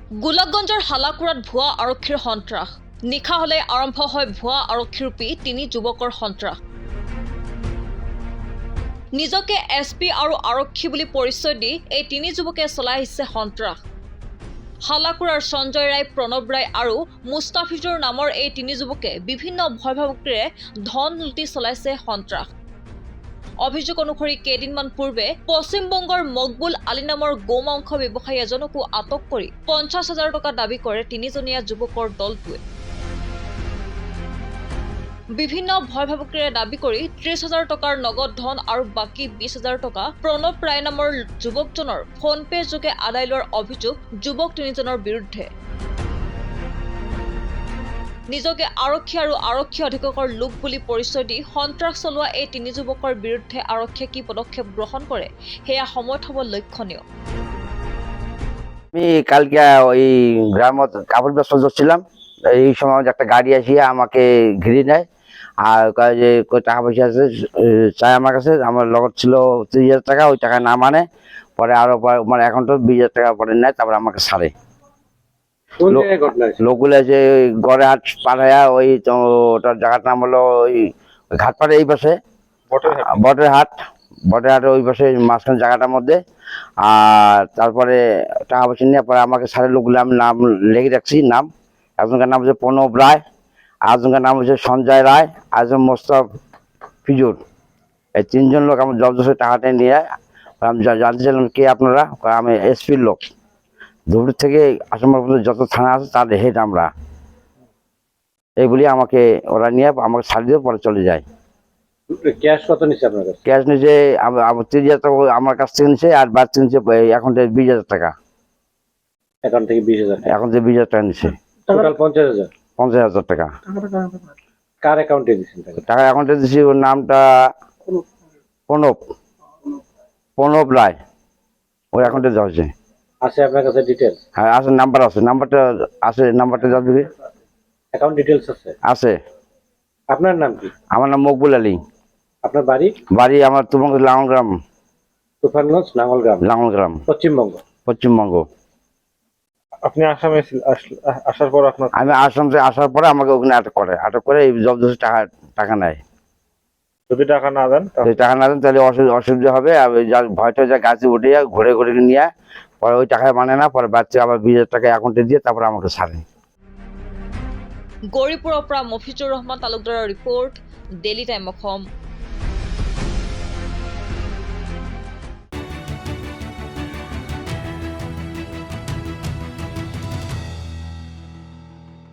গোলাপগঞ্জৰ হালাকুৰাত ভুৱা আৰক্ষীৰ সন্ত্ৰাস। নিশা হলে আৰম্ভ হয় ভুৱা আৰক্ষীৰূপী তিনি যুৱকৰ সন্ত্ৰাস। নিজকে এছপি আৰু আৰক্ষী বুলি পৰিচয় দি এই তিনি যুৱকে চলাই আহিছে সন্ত্ৰাস। হালাকুৰাৰ সঞ্জয় ৰায়, প্ৰণৱ ৰায় আৰু মুস্তাফিজুৰ নামৰ এই তিনি যুৱকে বিভিন্ন ভয়-ভাবুকিৰে ধন লুটি চলাইছে সন্ত্ৰাস। অভিযোগ অনুসৰি কেইদিনমান পূৰ্বে পশ্চিমবংগৰ মকবুল আলী নামৰ গোমাংস ব্যৱসায়ী এজনকো আটক কৰি 50,000 টকা দাবী কৰে তিনিজনীয়া যুৱকৰ দলটোৱে। বিভিন্ন ভয়-ভাবুকিৰে দাবী কৰি 30,000 টকাৰ নগদ ধন আৰু বাকী 20,000 টকা প্ৰণৱ ৰায় নামৰ যুৱকজনৰ ফোনপে যোগে আদায় লোৱাৰ অভিযোগ যুৱক তিনিজনৰ বিৰুদ্ধে। নিজকে আৰক্ষী আৰু আৰক্ষী অধীক্ষকৰ লোক বুলি পৰিচয় দি সন্ত্ৰাস চলোৱা এই তিনি যুৱকৰ বিৰুদ্ধে আৰক্ষীয়ে কি পদক্ষেপ গ্ৰহণ কৰে সেয়া সময়ত হ'ব লক্ষণীয়। আমি কালকে ওই গ্রামত কাপড় ব্যবসা করছিলাম, এই সময় একটা গাড়ি আসিয়া আমাকে ঘিরে নেয় আর কয় যে টাকা পয়সা আছে, চাই আমার কাছে। আমার লগত ছিল 30,000 টাকা, ওই টাকা না মানে পরে আরো মানে অ্যাকাউন্টে 20,000 টাকা পরে নেয়, তারপরে আমাকে ছাড়ে। লোকগুলো এসে গড়ে হাট পাড়ায়া, ওই ওটার জায়গার নাম হলো ওই ঘাটপাড়ে এই পাশে বটের হাট ওই পাশে মাঝখানে জায়গাটার মধ্যে। আর তারপরে টাকা পয়সা নিয়ে পরে আমাকে সারের লোকগুলো আমি নাম লেগে রাখছি। নাম একজনকার নাম হচ্ছে প্রণব রায়, আরেকজনকার নাম হচ্ছে সঞ্জয় রায়, আরেকজন মুস্তাফিজুর। এই তিনজন লোক আমার জবরদস্তি টাকাটা নিয়ে আমি জানতে চাইলাম কে আপনারা। আমি এসপির লোক, দুপুর থেকে আসাম পর্যন্ত যত থানা আছে তার হেড আমরা। এই বলি আমাকে ওরা নিয়ে আমাকে ছাড় দিয়ে পরে চলে যায়। ক্যাশ কত নিচ্ছে আপনার কাছে? ক্যাশ নিচে 30,000 টাকা আমার কাছ থেকে নিচ্ছে, আর বাদ নিচ্ছে এখন থেকে 20,000 টাকা। অ্যাকাউন্ট থেকে 20,000 এখন থেকে 20,000 টাকা নিচ্ছে। টোটাল 50,000। 50,000 টাকা। কার অ্যাকাউন্টে দিচ্ছেন টাকা? টাকা অ্যাকাউন্টে দিচ্ছি, ওর নামটা প্রণব রায়, ওর অ্যাকাউন্টে দেওয়া হয়েছে। আছে আপনার কাছে ডিটেইলস? হ্যাঁ আছে, নাম্বার আছে, নাম্বারটা দেওয়া দিবি। অ্যাকাউন্ট ডিটেইলস আছে। আপনার নাম কি? আমার নাম মকবুল আলী। আপনার বাড়ি? বাড়ি আমার তুফানগঞ্জ লাঙ্গলগ্রাম। তুফানগঞ্জ লাঙ্গলগ্রাম, পশ্চিমবঙ্গ। আপনি আসামে আসার পর আমি আসাম থেকে আসার পরে আমাকে ওখানে আটক করে এই জবরদস্তি টাকা নেয়। যদি টাকা না দেন তাহলে অসুবিধা হবে। যার ভয়টা যা গাছে উঠে ঘুরে নিয়ে পরে ওই টাকায় মানে না, পরে বাচ্চা আবার 20,000 টাকা অ্যাকাউন্টে দিয়ে তারপরে আমাকে ছাড়ে। গৌৰীপুৰৰ পৰা মফিজুৰ ৰহমান তালুকদাৰৰ ৰিপৰ্ট, ডেইলি টাইম অসম।